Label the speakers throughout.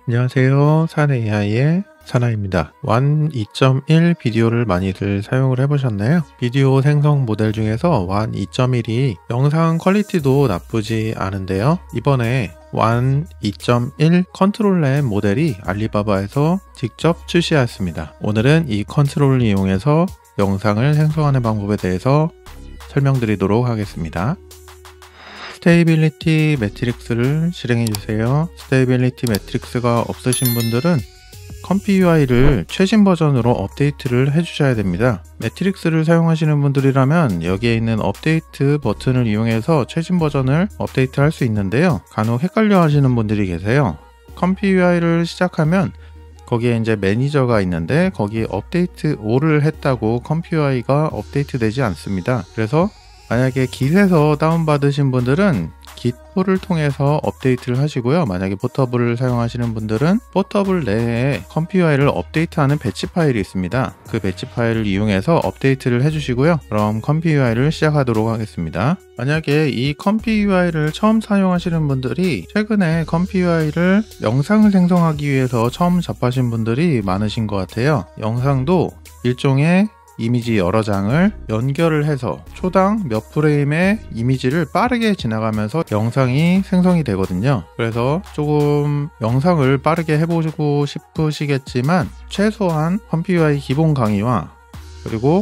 Speaker 1: 안녕하세요. 사내AI의 사나입니다. 완 2.1 비디오를 많이들 사용을 해보셨나요? 비디오 생성 모델 중에서 완 2.1이 영상 퀄리티도 나쁘지 않은데요. 이번에 완 2.1 컨트롤 모델이 알리바바에서 직접 출시하였습니다. 오늘은 이 컨트롤을 이용해서 영상을 생성하는 방법에 대해서 설명드리도록 하겠습니다. 스테이빌리티 매트릭스를 실행해 주세요. 스테이빌리티 매트릭스가 없으신 분들은 컴피 UI를 최신 버전으로 업데이트를 해 주셔야 됩니다. 매트릭스를 사용하시는 분들이라면 여기에 있는 업데이트 버튼을 이용해서 최신 버전을 업데이트 할 수 있는데요. 간혹 헷갈려 하시는 분들이 계세요. 컴피 UI를 시작하면 거기에 이제 매니저가 있는데 거기에 업데이트 all을 했다고 컴피 UI가 업데이트 되지 않습니다. 그래서 만약에 깃에서 다운받으신 분들은 깃폴을 통해서 업데이트를 하시고요. 만약에 포터블을 사용하시는 분들은 포터블 내에 컴피 UI를 업데이트하는 배치 파일이 있습니다. 그 배치 파일을 이용해서 업데이트를 해주시고요. 그럼 컴피 UI를 시작하도록 하겠습니다. 만약에 이 컴피 UI를 처음 사용하시는 분들이 최근에 컴피 UI를 영상을 생성하기 위해서 처음 접하신 분들이 많으신 것 같아요. 영상도 일종의 이미지 여러 장을 연결을 해서 초당 몇 프레임의 이미지를 빠르게 지나가면서 영상이 생성이 되거든요. 그래서 조금 영상을 빠르게 해보고 싶으시겠지만 최소한 컴피 UI 기본 강의와 그리고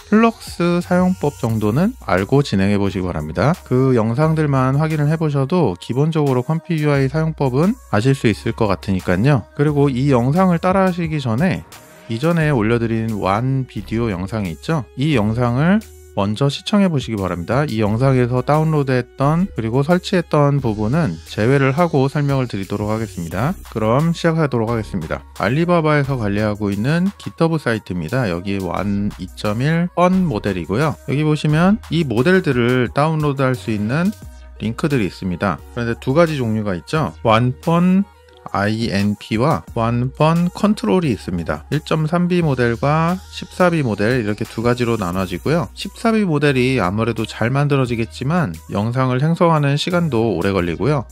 Speaker 1: 플럭스 사용법 정도는 알고 진행해 보시기 바랍니다. 그 영상들만 확인을 해보셔도 기본적으로 컴피 UI 사용법은 아실 수 있을 것 같으니까요. 그리고 이 영상을 따라 하시기 전에 이전에 올려드린 완 비디오 영상이 있죠? 이 영상을 먼저 시청해 보시기 바랍니다. 이 영상에서 다운로드했던 그리고 설치했던 부분은 제외를 하고 설명을 드리도록 하겠습니다. 그럼 시작하도록 하겠습니다. 알리바바에서 관리하고 있는 GitHub 사이트입니다. 여기 완 2.1 펀 모델이고요. 여기 보시면 이 모델들을 다운로드 할 수 있는 링크들이 있습니다. 그런데 두 가지 종류가 있죠. 완펀 INP와 완펀 컨트롤이 있습니다. 1.3B 모델과 14B 모델 이렇게 두 가지로 나눠지고요. 14B 모델이 아무래도 잘 만들어지겠지만 영상을 생성하는 시간도 오래 걸리고요.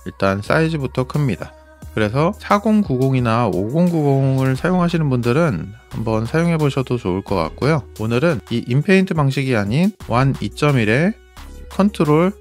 Speaker 1: 일단 사이즈부터 큽니다. 그래서 4090이나 5090을 사용하시는 분들은 한번 사용해 보셔도 좋을 것 같고요. 오늘은 이 인페인트 방식이 아닌 완 2.1의 컨트롤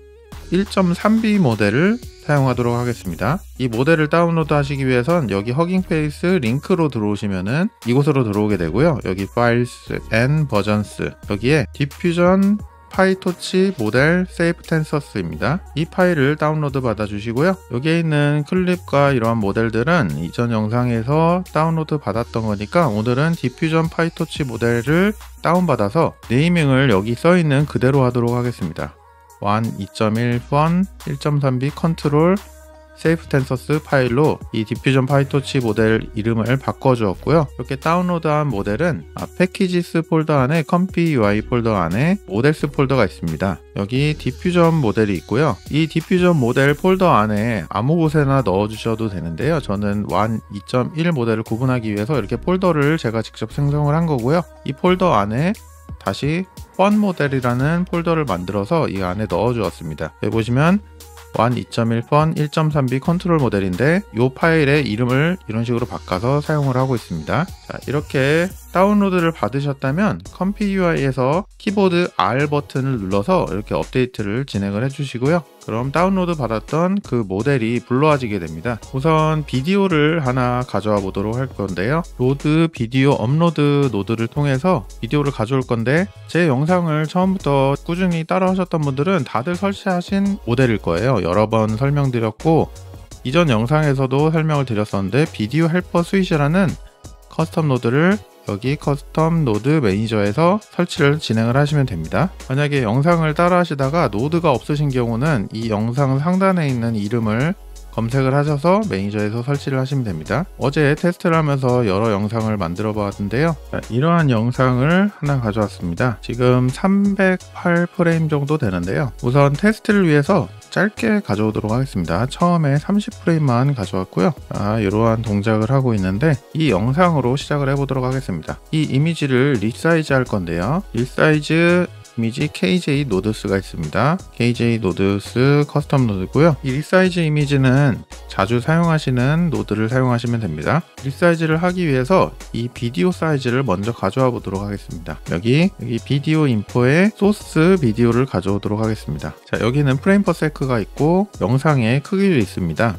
Speaker 1: 1.3B 모델을 사용하도록 하겠습니다. 이 모델을 다운로드 하시기 위해선 여기 허깅 페이스 링크로 들어오시면은 이곳으로 들어오게 되고요. 여기 Files and Versions 여기에 디퓨전 파이토치 모델 세이프 텐서스입니다. 이 파일을 다운로드 받아 주시고요. 여기에 있는 클립과 이러한 모델들은 이전 영상에서 다운로드 받았던 거니까 오늘은 디퓨전 파이토치 모델을 다운받아서 네이밍을 여기 써 있는 그대로 하도록 하겠습니다. 완 2.1 펀 1.3B 컨트롤 세이프 텐서스 파일로 이 디퓨전 파이토치 모델 이름을 바꿔주었고요. 이렇게 다운로드한 모델은 패키지스 폴더 안에 컴피 UI 폴더 안에 모델스 폴더가 있습니다. 여기 디퓨전 모델이 있고요. 이 디퓨전 모델 폴더 안에 아무 곳에나 넣어주셔도 되는데요. 저는 완 2.1 모델을 구분하기 위해서 이렇게 폴더를 제가 직접 생성을 한 거고요. 이 폴더 안에 다시 펀 모델이라는 폴더를 만들어서 이 안에 넣어 주었습니다. 여기 보시면 완 2.1 펀 1.3B 컨트롤 모델인데 이 파일의 이름을 이런 식으로 바꿔서 사용을 하고 있습니다. 자, 이렇게 다운로드를 받으셨다면 컴피 UI에서 키보드 R 버튼을 눌러서 이렇게 업데이트를 진행을 해주시고요. 그럼 다운로드 받았던 그 모델이 불러와지게 됩니다. 우선 비디오를 하나 가져와 보도록 할 건데요. 로드 비디오 업로드 노드를 통해서 비디오를 가져올 건데 제 영상을 처음부터 꾸준히 따라 하셨던 분들은 다들 설치하신 모델일 거예요. 여러 번 설명드렸고 이전 영상에서도 설명을 드렸었는데 비디오 헬퍼 스윗이라는 커스텀 노드를 여기 커스텀 노드 매니저에서 설치를 진행을 하시면 됩니다. 만약에 영상을 따라 하시다가 노드가 없으신 경우는 이 영상 상단에 있는 이름을 검색을 하셔서 매니저에서 설치를 하시면 됩니다. 어제 테스트를 하면서 여러 영상을 만들어 봤는데요. 이러한 영상을 하나 가져왔습니다. 지금 308프레임 정도 되는데요. 우선 테스트를 위해서 짧게 가져오도록 하겠습니다. 처음에 30프레임만 가져왔고요. 이러한 동작을 하고 있는데 이 영상으로 시작을 해보도록 하겠습니다. 이 이미지를 리사이즈 할 건데요. 리사이즈 이미지 KJ 노드스가 있습니다. KJ 노드스 커스텀 노드고요. 이 리사이즈 이미지는 자주 사용하시는 노드를 사용하시면 됩니다. 리사이즈를 하기 위해서 이 비디오 사이즈를 먼저 가져와 보도록 하겠습니다. 여기 비디오 인포에 소스 비디오를 가져오도록 하겠습니다. 자, 여기는 프레임 퍼 세크가 있고 영상의 크기도 있습니다.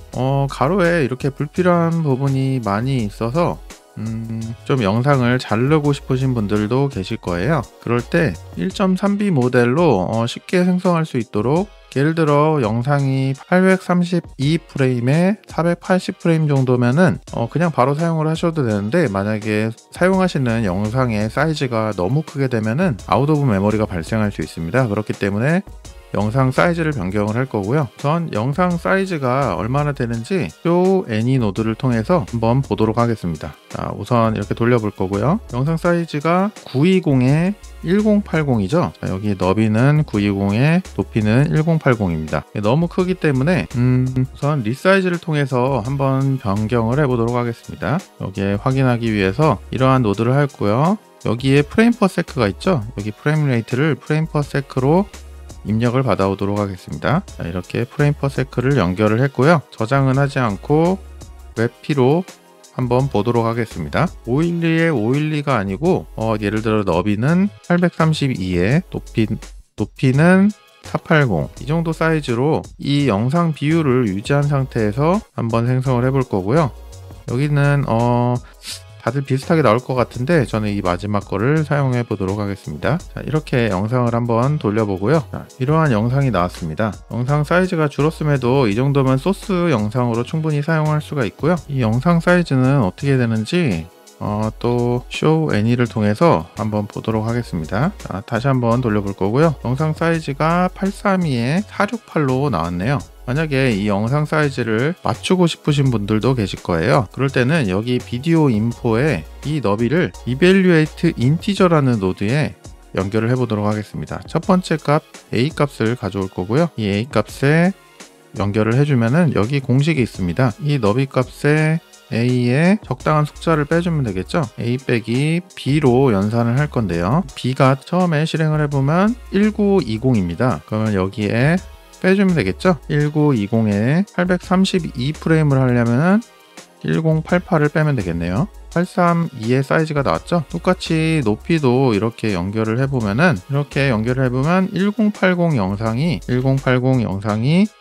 Speaker 1: 가로에 이렇게 불필요한 부분이 많이 있어서 좀 영상을 자르고 싶으신 분들도 계실 거예요. 그럴 때 1.3B 모델로 쉽게 생성할 수 있도록, 예를 들어 영상이 832프레임에 480프레임 정도면은 그냥 바로 사용을 하셔도 되는데, 만약에 사용하시는 영상의 사이즈가 너무 크게 되면은 아웃 오브 메모리가 발생할 수 있습니다. 그렇기 때문에 영상 사이즈를 변경을 할 거고요. 전 영상 사이즈가 얼마나 되는지 show any 노드를 통해서 한번 보도록 하겠습니다. 자, 우선 이렇게 돌려볼 거고요. 영상 사이즈가 920에 1080이죠. 자, 여기 너비는 920에 높이는 1080입니다. 너무 크기 때문에 우선 리사이즈를 통해서 한번 변경을 해보도록 하겠습니다. 여기에 확인하기 위해서 이러한 노드를 했고요. 여기에 프레임 퍼 세크가 있죠. 여기 프레임 레이트를 프레임 퍼 세크로 입력을 받아오도록 하겠습니다. 자, 이렇게 프레임 퍼 세크를 연결을 했고요. 저장은 하지 않고 웹피로 한번 보도록 하겠습니다. 512에 512가 아니고 예를 들어 너비는 832에 높이는 480, 이 정도 사이즈로 이 영상 비율을 유지한 상태에서 한번 생성을 해볼 거고요. 여기는 다들 비슷하게 나올 것 같은데 저는 이 마지막 거를 사용해 보도록 하겠습니다. 자, 이렇게 영상을 한번 돌려보고요. 자, 이러한 영상이 나왔습니다. 영상 사이즈가 줄었음에도 이 정도면 소스 영상으로 충분히 사용할 수가 있고요. 이 영상 사이즈는 어떻게 되는지 또 show any를 통해서 한번 보도록 하겠습니다. 자, 다시 한번 돌려볼 거고요. 영상 사이즈가 832에 468로 나왔네요. 만약에 이 영상 사이즈를 맞추고 싶으신 분들도 계실 거예요. 그럴 때는 여기 비디오 인포에 이 너비를 evaluate integer라는 노드에 연결을 해 보도록 하겠습니다. 첫 번째 값 A 값을 가져올 거고요. 이 A 값에 연결을 해주면은 여기 공식이 있습니다. 이 너비 값에 A에 적당한 숫자를 빼주면 되겠죠. A 빼기 B로 연산을 할 건데요. B가 처음에 실행을 해보면 1920입니다. 그러면 여기에 빼주면 되겠죠. 1920에 832프레임을 하려면 1088을 빼면 되겠네요. 832의 사이즈가 나왔죠. 똑같이 높이도 이렇게 연결을 해보면은, 이렇게 연결을 해보면 1080 영상이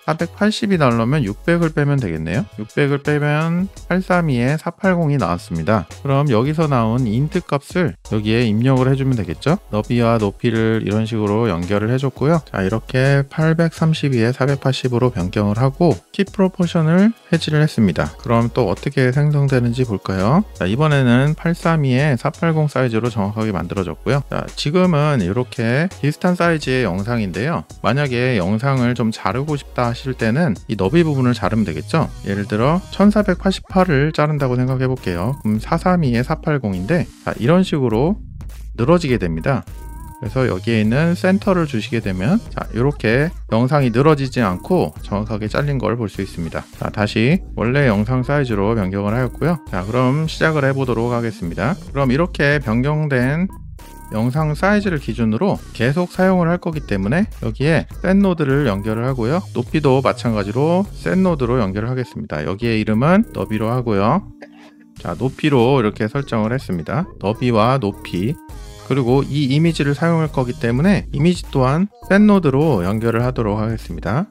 Speaker 1: 480이 나오려면 600을 빼면 되겠네요. 600을 빼면 832에 480이 나왔습니다. 그럼 여기서 나온 인트 값을 여기에 입력을 해주면 되겠죠. 너비와 높이를 이런 식으로 연결을 해줬고요. 자, 이렇게 832에 480으로 변경을 하고 키 프로포션을 해지를 했습니다. 그럼 또 어떻게 생성되는지 볼까요? 자, 이번에는 832에 480 사이즈로 정확하게 만들어졌고요. 자, 지금은 이렇게 비슷한 사이즈의 영상인데요. 만약에 영상을 좀 자르고 싶다 하실 때는 이 너비 부분을 자르면 되겠죠. 예를 들어 1488을 자른다고 생각해 볼게요. 그럼 432에 480인데 자, 이런 식으로 늘어지게 됩니다. 그래서 여기에 있는 센터를 주시게 되면 자, 이렇게 영상이 늘어지지 않고 정확하게 잘린 걸 볼 수 있습니다. 자, 다시 원래 영상 사이즈로 변경을 하였고요. 자, 그럼 시작을 해보도록 하겠습니다. 그럼 이렇게 변경된 영상 사이즈를 기준으로 계속 사용을 할 거기 때문에 여기에 셋 노드를 연결을 하고요. 높이도 마찬가지로 셋 노드로 연결을 하겠습니다. 여기에 이름은 너비로 하고요. 자, 높이로 이렇게 설정을 했습니다. 너비와 높이, 그리고 이 이미지를 사용할 거기 때문에 이미지 또한 셋 노드로 연결을 하도록 하겠습니다.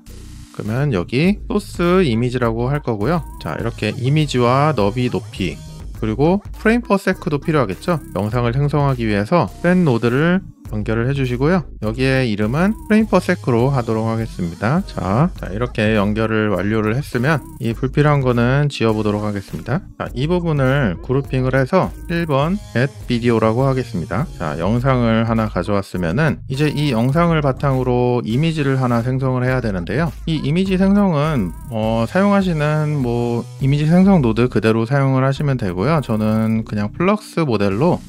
Speaker 1: 그러면 여기 소스 이미지라고 할 거고요. 자, 이렇게 이미지와 너비, 높이, 그리고 프레임 퍼 세크도 필요하겠죠. 영상을 생성하기 위해서 셋 노드를 연결을 해주시고요. 여기에 이름은 프레임 퍼 세크로 하도록 하겠습니다. 자, 이렇게 연결을 완료를 했으면 이 불필요한 거는 지워보도록 하겠습니다. 자, 이 부분을 그룹핑을 해서 1번 add video라고 하겠습니다. 자, 영상을 하나 가져왔으면은 이제 이 영상을 바탕으로 이미지를 하나 생성을 해야 되는데요. 이 이미지 생성은 사용하시는 이미지 생성 노드 그대로 사용을 하시면 되고요. 저는 그냥 플럭스 모델로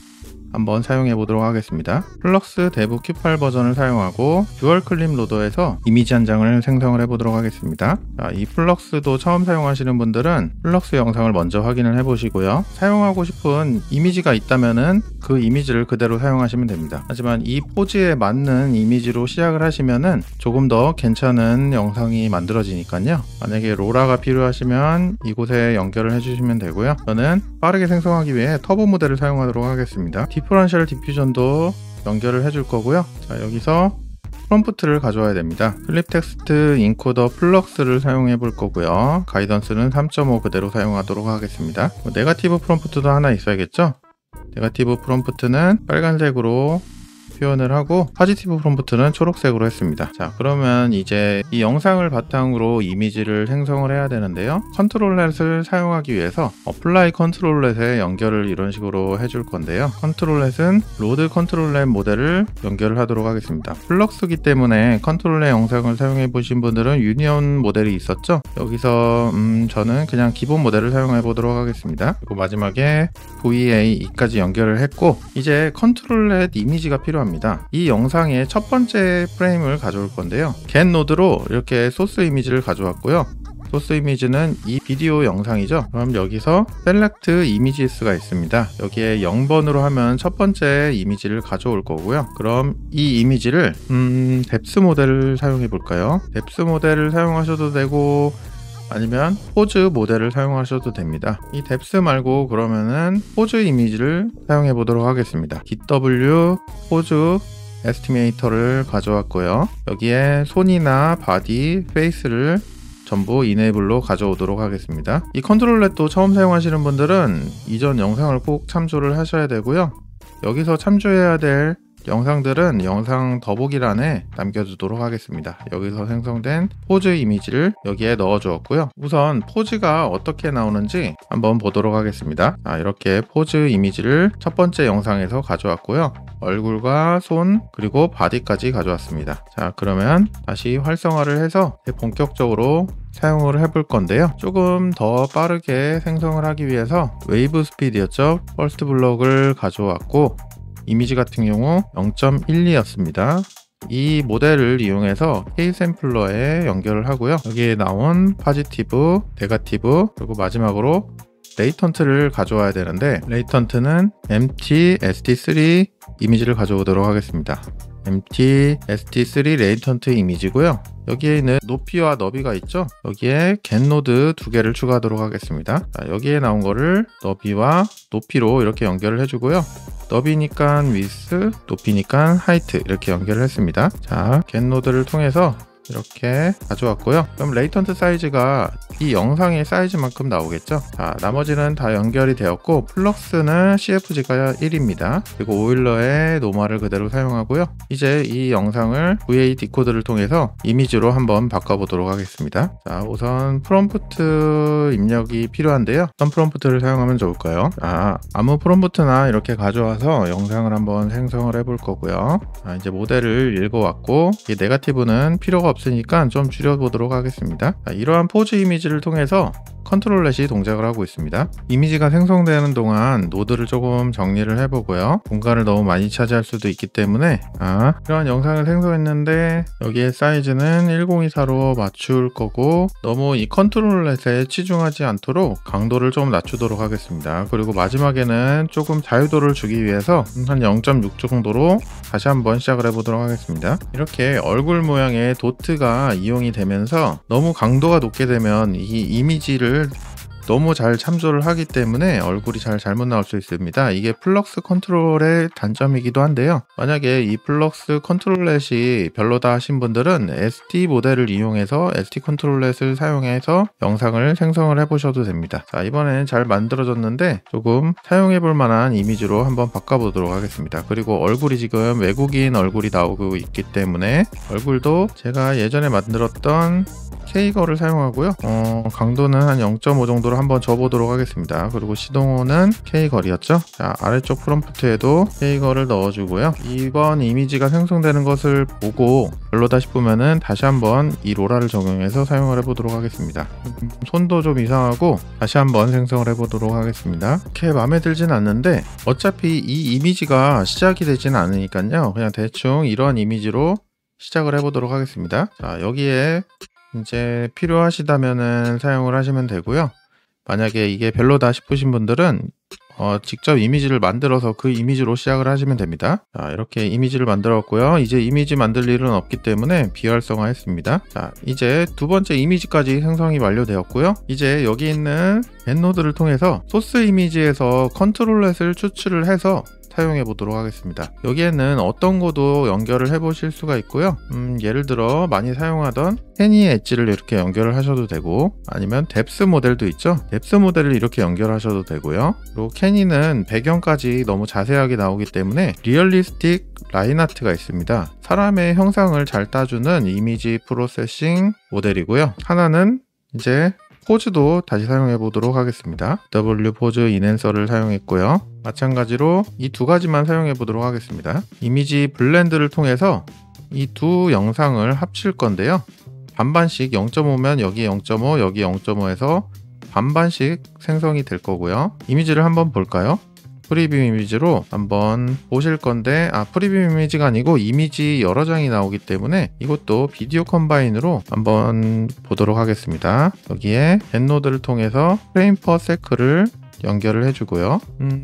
Speaker 1: 한번 사용해 보도록 하겠습니다. 플럭스 데브 Q8 버전을 사용하고 듀얼 클립 로더에서 이미지 한 장을 생성을 해 보도록 하겠습니다. 자, 이 플럭스도 처음 사용하시는 분들은 플럭스 영상을 먼저 확인을 해 보시고요. 사용하고 싶은 이미지가 있다면은 그 이미지를 그대로 사용하시면 됩니다. 하지만 이 포즈에 맞는 이미지로 시작을 하시면은 조금 더 괜찮은 영상이 만들어지니까요. 만약에 로라가 필요하시면 이곳에 연결을 해주시면 되고요. 저는 빠르게 생성하기 위해 터보 모델을 사용하도록 하겠습니다. 디퍼런셜 디퓨전도 연결을 해줄 거고요. 자, 여기서 프롬프트를 가져와야 됩니다. 클립 텍스트 인코더 플럭스를 사용해 볼 거고요. 가이던스는 3.5 그대로 사용하도록 하겠습니다. 네거티브 프롬프트도 하나 있어야겠죠? 네거티브 프롬프트는 빨간색으로 표현을 하고 포지티브 프롬프트는 초록색으로 했습니다. 자, 그러면 이제 이 영상을 바탕으로 이미지를 생성을 해야 되는데요. 컨트롤렛을 사용하기 위해서 어플라이 컨트롤렛에 연결을 이런 식으로 해줄 건데요. 컨트롤렛은 로드 컨트롤렛 모델을 연결을 하도록 하겠습니다. 플럭스기 때문에 컨트롤렛 영상을 사용해 보신 분들은 유니온 모델이 있었죠. 여기서 저는 그냥 기본 모델을 사용해 보도록 하겠습니다. 그리고 마지막에 VA2까지 연결을 했고, 이제 컨트롤렛 이미지가 필요합니다. 이 영상의 첫 번째 프레임을 가져올 건데요. get 노드로 이렇게 소스 이미지를 가져왔고요. 소스 이미지는 이 비디오 영상이죠. 그럼 여기서 select images가 있습니다. 여기에 0번으로 하면 첫 번째 이미지를 가져올 거고요. 그럼 이 이미지를 뎁스 모델을 사용해 볼까요? 뎁스 모델을 사용하셔도 되고 아니면 포즈 모델을 사용하셔도 됩니다. 이 뎁스 말고 그러면은 포즈 이미지를 사용해 보도록 하겠습니다. DW 포즈 에스티메이터를 가져왔고요. 여기에 손이나 바디, 페이스를 전부 이네이블로 가져오도록 하겠습니다. 이 컨트롤렛도 처음 사용하시는 분들은 이전 영상을 꼭 참조를 하셔야 되고요. 여기서 참조해야 될 영상들은 영상 더보기란에 남겨두도록 하겠습니다. 여기서 생성된 포즈 이미지를 여기에 넣어 주었고요. 우선 포즈가 어떻게 나오는지 한번 보도록 하겠습니다. 이렇게 포즈 이미지를 첫 번째 영상에서 가져왔고요. 얼굴과 손 그리고 바디까지 가져왔습니다. 자, 그러면 다시 활성화를 해서 본격적으로 사용을 해볼 건데요. 조금 더 빠르게 생성을 하기 위해서 웨이브 스피드였죠. 퍼스트 블럭을 가져왔고 이미지 같은 경우 0.12였습니다. 이 모델을 이용해서 K샘플러에 연결을 하고요. 여기에 나온 포지티브, 네거티브, 그리고 마지막으로 레이턴트를 가져와야 되는데 레이턴트는 empty st3 이미지를 가져오도록 하겠습니다. empty st3 레이턴트 이미지고요. 여기에 있는 높이와 너비가 있죠. 여기에 get 노드 2개를 추가하도록 하겠습니다. 자, 여기에 나온 거를 너비와 높이로 이렇게 연결을 해주고요. 너비니까 width, 높이니까 height 이렇게 연결을 했습니다. 자, get 노드를 통해서 이렇게 가져왔고요. 그럼 레이턴트 사이즈가 이 영상의 사이즈만큼 나오겠죠. 자, 나머지는 다 연결이 되었고 플럭스는 CFG가 1입니다. 그리고 오일러의 노멀을 그대로 사용하고요. 이제 이 영상을 VA 디코드를 통해서 이미지로 한번 바꿔보도록 하겠습니다. 자, 우선 프롬프트 입력이 필요한데요. 어떤 프롬프트를 사용하면 좋을까요? 아무 프롬프트나 이렇게 가져와서 영상을 한번 생성을 해볼 거고요. 자, 이제 모델을 읽어왔고 이 네거티브는 필요가 없으니까 좀 줄여보도록 하겠습니다. 자, 이러한 포즈 이미지를 통해서 컨트롤렛이 동작을 하고 있습니다. 이미지가 생성되는 동안 노드를 조금 정리를 해보고요. 공간을 너무 많이 차지할 수도 있기 때문에 이러한 영상을 생성했는데 여기에 사이즈는 1024로 맞출 거고 너무 이 컨트롤렛에 치중하지 않도록 강도를 좀 낮추도록 하겠습니다. 그리고 마지막에는 조금 자유도를 주기 위해서 한 0.6 정도로 다시 한번 시작을 해보도록 하겠습니다. 이렇게 얼굴 모양의 도트가 이용이 되면서 너무 강도가 높게 되면 이 이미지를 너무 잘 참조를 하기 때문에 얼굴이 잘못 나올 수 있습니다. 이게 플럭스 컨트롤의 단점이기도 한데요. 만약에 이 플럭스 컨트롤렛이 별로다 하신 분들은 SD 모델을 이용해서 SD 컨트롤렛을 사용해서 영상을 생성을 해보셔도 됩니다. 자, 이번에는 잘 만들어졌는데 조금 사용해볼 만한 이미지로 한번 바꿔보도록 하겠습니다. 그리고 얼굴이 지금 외국인 얼굴이 나오고 있기 때문에 얼굴도 제가 예전에 만들었던 K거를 사용하고요. 강도는 한 0.5 정도로 한번 줘보도록 하겠습니다. 그리고 시동호는 K거리였죠. 자, 아래쪽 프롬프트에도 K거를 넣어주고요. 이번 이미지가 생성되는 것을 보고 별로다 싶으면은 다시 한번 이 로라를 적용해서 사용을 해보도록 하겠습니다. 손도 좀 이상하고 다시 한번 생성을 해보도록 하겠습니다. 이렇게 마음에 들진 않는데 어차피 이 이미지가 시작이 되진 않으니까요. 그냥 대충 이런 이미지로 시작을 해보도록 하겠습니다. 자, 여기에 이제 필요하시다면은 사용을 하시면 되고요. 만약에 이게 별로다 싶으신 분들은 직접 이미지를 만들어서 그 이미지로 시작을 하시면 됩니다. 자, 이렇게 이미지를 만들었고요. 이제 이미지 만들 일은 없기 때문에 비활성화 했습니다. 자, 이제 두 번째 이미지까지 생성이 완료되었고요. 이제 여기 있는 겟노드를 통해서 소스 이미지에서 컨트롤렛을 추출을 해서 사용해 보도록 하겠습니다. 여기에는 어떤 거도 연결을 해 보실 수가 있고요. 예를 들어 많이 사용하던 캐니 엣지를 이렇게 연결을 하셔도 되고, 아니면 뎁스 모델도 있죠. 뎁스 모델을 이렇게 연결하셔도 되고요. 그리고 캐니는 배경까지 너무 자세하게 나오기 때문에 리얼리스틱 라인 아트가 있습니다. 사람의 형상을 잘 따주는 이미지 프로세싱 모델이고요. 하나는 이제 포즈도 다시 사용해 보도록 하겠습니다. W 포즈 인핸서를 사용했고요. 마찬가지로 이 두 가지만 사용해 보도록 하겠습니다. 이미지 블렌드를 통해서 이 두 영상을 합칠 건데요. 반반씩 0.5면 여기 0.5, 여기 0.5에서 반반씩 생성이 될 거고요. 이미지를 한번 볼까요? 프리뷰 이미지로 한번 보실 건데, 프리뷰 이미지가 아니고 이미지 여러 장이 나오기 때문에 이것도 비디오 컴바인으로 한번 보도록 하겠습니다. 여기에 겟노드를 통해서 프레임 퍼 세크를 연결을 해주고요.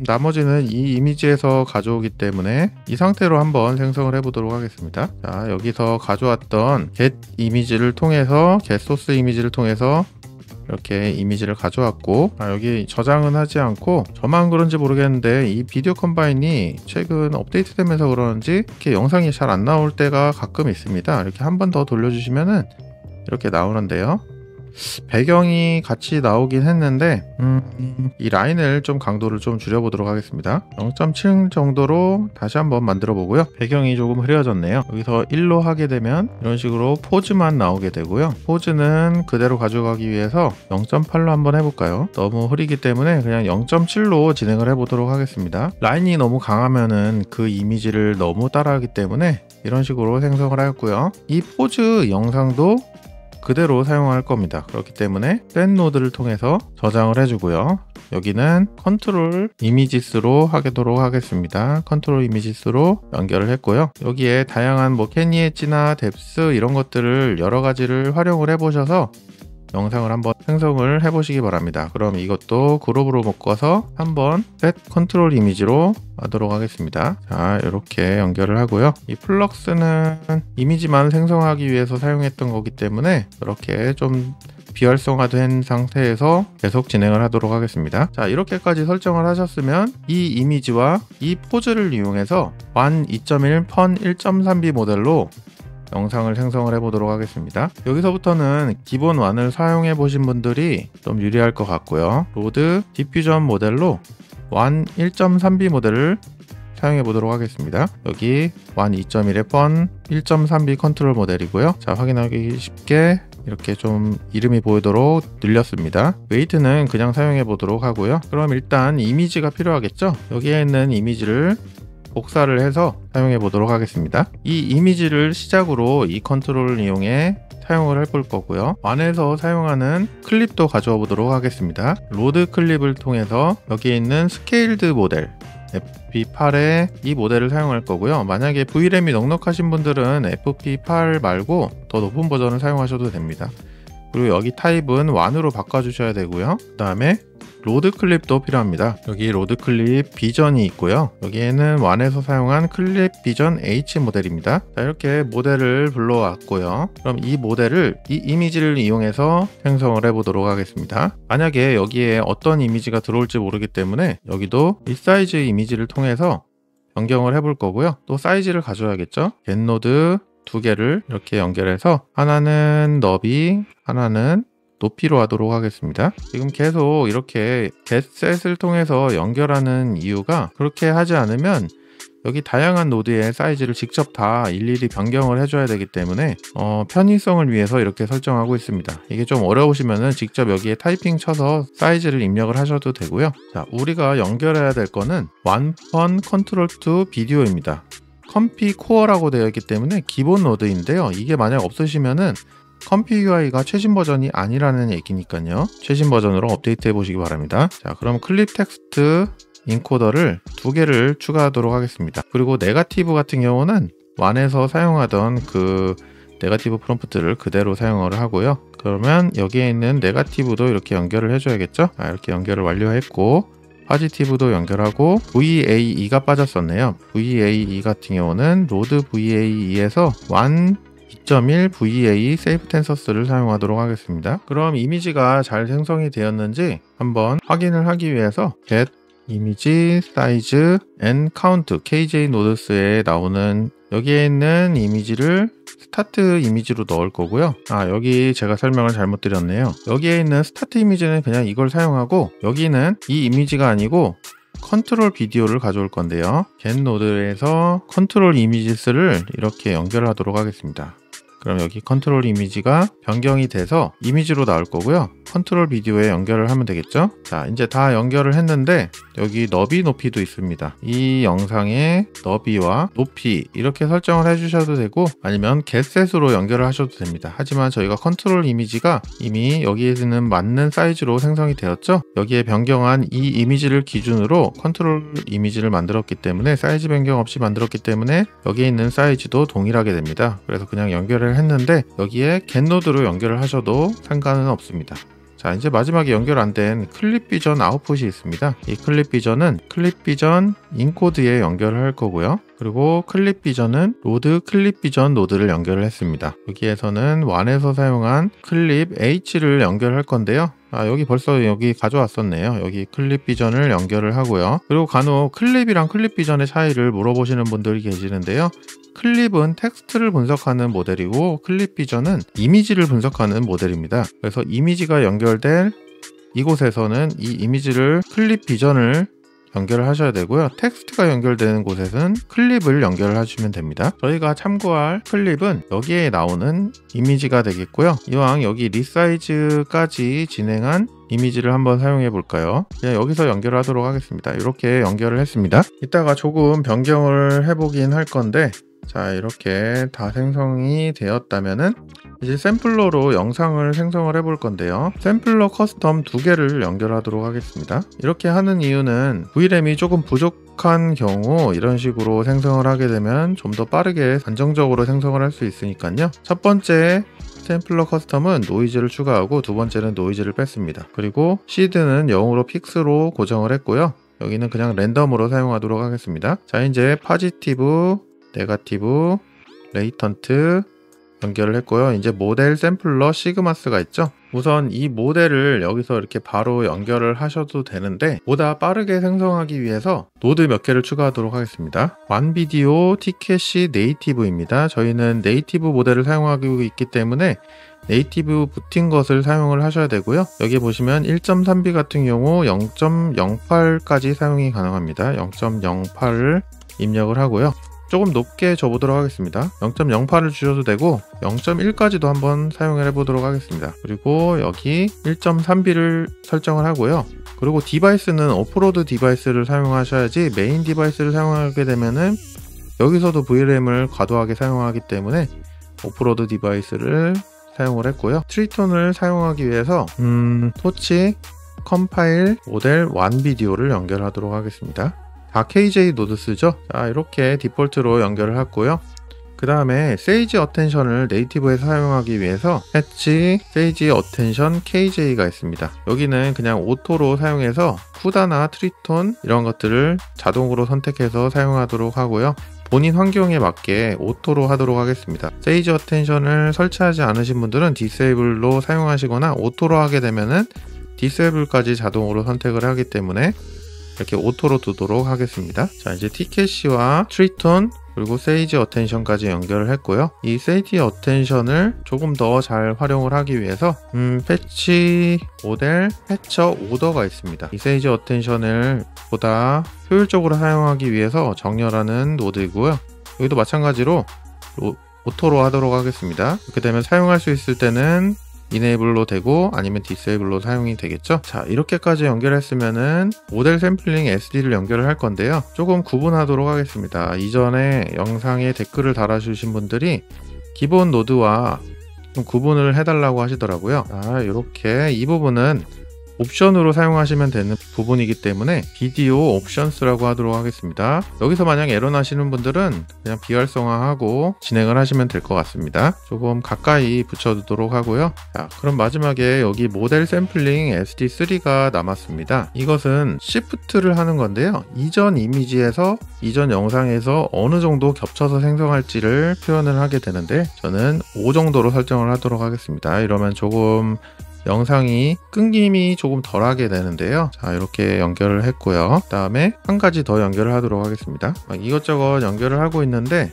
Speaker 1: 나머지는 이 이미지에서 가져오기 때문에 이 상태로 한번 생성을 해보도록 하겠습니다. 자, 여기서 가져왔던 get 이미지를 통해서 get 소스 이미지를 통해서 이렇게 이미지를 가져왔고, 여기 저장은 하지 않고, 저만 그런지 모르겠는데 이 비디오 컴바인이 최근 업데이트 되면서 그러는지 이렇게 영상이 잘 안 나올 때가 가끔 있습니다. 이렇게 한 번 더 돌려주시면은 이렇게 나오는데요. 배경이 같이 나오긴 했는데 이 라인을 좀 강도를 좀 줄여보도록 하겠습니다. 0.7 정도로 다시 한번 만들어 보고요. 배경이 조금 흐려졌네요. 여기서 1로 하게 되면 이런 식으로 포즈만 나오게 되고요. 포즈는 그대로 가져가기 위해서 0.8로 한번 해볼까요? 너무 흐리기 때문에 그냥 0.7로 진행을 해보도록 하겠습니다. 라인이 너무 강하면은 그 이미지를 너무 따라하기 때문에 이런 식으로 생성을 하였고요. 이 포즈 영상도 그대로 사용할 겁니다. 그렇기 때문에 셋 노드를 통해서 저장을 해주고요. 여기는 컨트롤 이미지스로 하도록 하겠습니다. 컨트롤 이미지스로 연결을 했고요. 여기에 다양한 캐니 엣지나 뎁스 이런 것들을 여러 가지를 활용을 해보셔서 영상을 한번 생성을 해보시기 바랍니다. 그럼 이것도 그룹으로 묶어서 한번 셋 컨트롤 이미지로 하도록 하겠습니다. 자, 이렇게 연결을 하고요. 이 플럭스는 이미지만 생성하기 위해서 사용했던 거기 때문에 이렇게 좀 비활성화된 상태에서 계속 진행을 하도록 하겠습니다. 자, 이렇게까지 설정을 하셨으면 이 이미지와 이 포즈를 이용해서 완 2.1 펀 1.3B 모델로 영상을 생성을 해보도록 하겠습니다. 여기서부터는 기본 완을 사용해 보신 분들이 좀 유리할 것 같고요. 로드 디퓨전 모델로 완 1.3B 모델을 사용해 보도록 하겠습니다. 여기 완 2.1의 펀 1.3B 컨트롤 모델이고요. 자, 확인하기 쉽게 이렇게 좀 이름이 보이도록 늘렸습니다. 웨이트는 그냥 사용해 보도록 하고요. 그럼 일단 이미지가 필요하겠죠? 여기에 있는 이미지를 복사를 해서 사용해 보도록 하겠습니다. 이 이미지를 시작으로 이 컨트롤을 이용해 사용을 해볼 거고요. 완에서 사용하는 클립도 가져와 보도록 하겠습니다. 로드 클립을 통해서 여기에 있는 스케일드 모델 FP8의 이 모델을 사용할 거고요. 만약에 VRAM이 넉넉하신 분들은 FP8 말고 더 높은 버전을 사용하셔도 됩니다. 그리고 여기 타입은 완으로 바꿔주셔야 되고요. 그 다음에 로드 클립도 필요합니다. 여기 로드 클립 비전이 있고요. 여기에는 완에서 사용한 클립 비전 H 모델입니다. 자, 이렇게 모델을 불러왔고요. 그럼 이 모델을 이 이미지를 이용해서 생성을 해보도록 하겠습니다. 만약에 여기에 어떤 이미지가 들어올지 모르기 때문에 여기도 이 사이즈 이미지를 통해서 변경을 해볼 거고요. 또 사이즈를 가져야겠죠. 겟노드 두 개를 이렇게 연결해서 하나는 너비, 하나는 높이로 하도록 하겠습니다. 지금 계속 이렇게 getset을 통해서 연결하는 이유가, 그렇게 하지 않으면 여기 다양한 노드의 사이즈를 직접 다 일일이 변경을 해줘야 되기 때문에 편의성을 위해서 이렇게 설정하고 있습니다. 이게 좀 어려우시면은 직접 여기에 타이핑 쳐서 사이즈를 입력을 하셔도 되고요. 자, 우리가 연결해야 될 거는 완펀 컨트롤 투 비디오입니다. 컴피 코어라고 되어 있기 때문에 기본 노드인데요. 이게 만약 없으시면은 컴피 UI가 최신 버전이 아니라는 얘기니까요. 최신 버전으로 업데이트 해 보시기 바랍니다. 자, 그럼 클립 텍스트 인코더를 2개를 추가하도록 하겠습니다. 그리고 네거티브 같은 경우는 완에서 사용하던 그 네거티브 프롬프트를 그대로 사용을 하고요. 그러면 여기에 있는 네거티브도 이렇게 연결을 해줘야겠죠. 이렇게 연결을 완료했고, 포지티브도 연결하고, VAE가 빠졌었네요. VAE 같은 경우는 로드 VAE에서 완 2.1 VA 세이브 텐서스를 사용하도록 하겠습니다. 그럼 이미지가 잘 생성이 되었는지 한번 확인을 하기 위해서 get 이미지 사이즈 and count KJ 노드스에 나오는 여기에 있는 이미지를 스타트 이미지로 넣을 거고요. 여기 제가 설명을 잘못 드렸네요. 여기에 있는 스타트 이미지는 그냥 이걸 사용하고, 여기는 이 이미지가 아니고 컨트롤 비디오를 가져올 건데요. get 노드에서 컨트롤 이미지스를 이렇게 연결하도록 하겠습니다. 그럼 여기 컨트롤 이미지가 변경이 돼서 이미지로 나올 거고요. 컨트롤 비디오에 연결을 하면 되겠죠. 자, 이제 다 연결을 했는데 여기 너비 높이도 있습니다. 이 영상의 너비와 높이 이렇게 설정을 해주셔도 되고, 아니면 getset으로 연결을 하셔도 됩니다. 하지만 저희가 컨트롤 이미지가 이미 여기에는 맞는 사이즈로 생성이 되었죠. 여기에 변경한 이 이미지를 기준으로 컨트롤 이미지를 만들었기 때문에, 사이즈 변경 없이 만들었기 때문에 여기에 있는 사이즈도 동일하게 됩니다. 그래서 그냥 연결을 했는데 여기에 get 노드로 연결을 하셔도 상관은 없습니다. 자, 이제 마지막에 연결 안 된 클립 비전 아웃풋이 있습니다. 이 클립 비전은 클립 비전 인코드에 연결을 할 거고요. 그리고 클립 비전은 로드 클립 비전 노드를 연결을 했습니다. 여기에서는 완에서 사용한 클립 H를 연결할 건데요. 여기 벌써 여기 가져왔었네요. 여기 클립 비전을 연결을 하고요. 그리고 간혹 클립이랑 클립 비전의 차이를 물어보시는 분들이 계시는데요. 클립은 텍스트를 분석하는 모델이고, 클립 비전은 이미지를 분석하는 모델입니다. 그래서 이미지가 연결될 이곳에서는 이 이미지를 클립 비전을 연결을 하셔야 되고요. 텍스트가 연결되는 곳에서는 클립을 연결을 하시면 됩니다. 저희가 참고할 클립은 여기에 나오는 이미지가 되겠고요. 이왕 여기 리사이즈까지 진행한 이미지를 한번 사용해 볼까요? 그냥 여기서 연결하도록 하겠습니다. 이렇게 연결을 했습니다. 이따가 조금 변경을 해보긴 할 건데, 자, 이렇게 다 생성이 되었다면은 이제 샘플러로 영상을 생성을 해볼 건데요. 샘플러 커스텀 2개를 연결하도록 하겠습니다. 이렇게 하는 이유는 VRAM이 조금 부족한 경우 이런 식으로 생성을 하게 되면 좀 더 빠르게 안정적으로 생성을 할 수 있으니까요. 첫 번째 샘플러 커스텀은 노이즈를 추가하고, 두 번째는 노이즈를 뺐습니다. 그리고 시드는 0으로 픽스로 고정을 했고요. 여기는 그냥 랜덤으로 사용하도록 하겠습니다. 자, 이제 포지티브, 네거티브, 레이턴트 연결을 했고요. 이제 모델 샘플러 시그마스가 있죠. 우선 이 모델을 여기서 이렇게 바로 연결을 하셔도 되는데, 보다 빠르게 생성하기 위해서 노드 몇 개를 추가하도록 하겠습니다. 완비디오 티켓이 네이티브입니다. 저희는 네이티브 모델을 사용하고 있기 때문에 네이티브 붙인 것을 사용을 하셔야 되고요. 여기 보시면 1.3B 같은 경우 0.08까지 사용이 가능합니다. 0.08을 입력을 하고요. 조금 높게 줘보도록 하겠습니다. 0.08을 주셔도 되고 0.1까지도 한번 사용을 해보도록 하겠습니다. 그리고 여기 1.3B를 설정을 하고요. 그리고 디바이스는 오프로드 디바이스를 사용하셔야지, 메인 디바이스를 사용하게 되면은 여기서도 VRAM을 과도하게 사용하기 때문에 오프로드 디바이스를 사용을 했고요. 트리톤을 사용하기 위해서 토치 컴파일 모델 완비디오를 연결하도록 하겠습니다. 다 KJ 노드스죠. 자, 이렇게 디폴트로 연결을 했고요. 그 다음에 세이지 어텐션을 네이티브에서 사용하기 위해서 패치 세이지 어텐션 KJ가 있습니다. 여기는 그냥 오토로 사용해서 쿠다나 트리톤 이런 것들을 자동으로 선택해서 사용하도록 하고요. 본인 환경에 맞게 오토로 하도록 하겠습니다. 세이지 어텐션을 설치하지 않으신 분들은 디세이블로 사용하시거나, 오토로 하게 되면은 디세이블까지 자동으로 선택을 하기 때문에 이렇게 오토로 두도록 하겠습니다. 자, 이제 티켓시와 트리톤 그리고 세이지 어텐션까지 연결을 했고요. 이 세이지 어텐션을 조금 더 잘 활용을 하기 위해서 패치 모델 패처 오더가 있습니다. 이 세이지 어텐션을 보다 효율적으로 사용하기 위해서 정렬하는 노드이고요. 여기도 마찬가지로 오토로 하도록 하겠습니다. 이렇게 되면 사용할 수 있을 때는 이네이블로 되고 아니면 디세이블로 사용이 되겠죠. 자, 이렇게까지 연결했으면은 모델 샘플링 SD를 연결을 할 건데요. 조금 구분하도록 하겠습니다. 이전에 영상에 댓글을 달아주신 분들이 기본 노드와 좀 구분을 해달라고 하시더라고요. 자, 이렇게 이 부분은 옵션으로 사용하시면 되는 부분이기 때문에 비디오 옵션스라고 하도록 하겠습니다. 여기서 만약 에러 나시는 분들은 그냥 비활성화하고 진행을 하시면 될 것 같습니다. 조금 가까이 붙여두도록 하고요. 자, 그럼 마지막에 여기 모델 샘플링 SD3가 남았습니다. 이것은 시프트를 하는 건데요. 이전 이미지에서 이전 영상에서 어느 정도 겹쳐서 생성할지를 표현을 하게 되는데 저는 5 정도로 설정을 하도록 하겠습니다. 이러면 조금 영상이 끊김이 조금 덜하게 되는데요. 자, 이렇게 연결을 했고요. 그 다음에 한 가지 더 연결을 하도록 하겠습니다. 이것저것 연결을 하고 있는데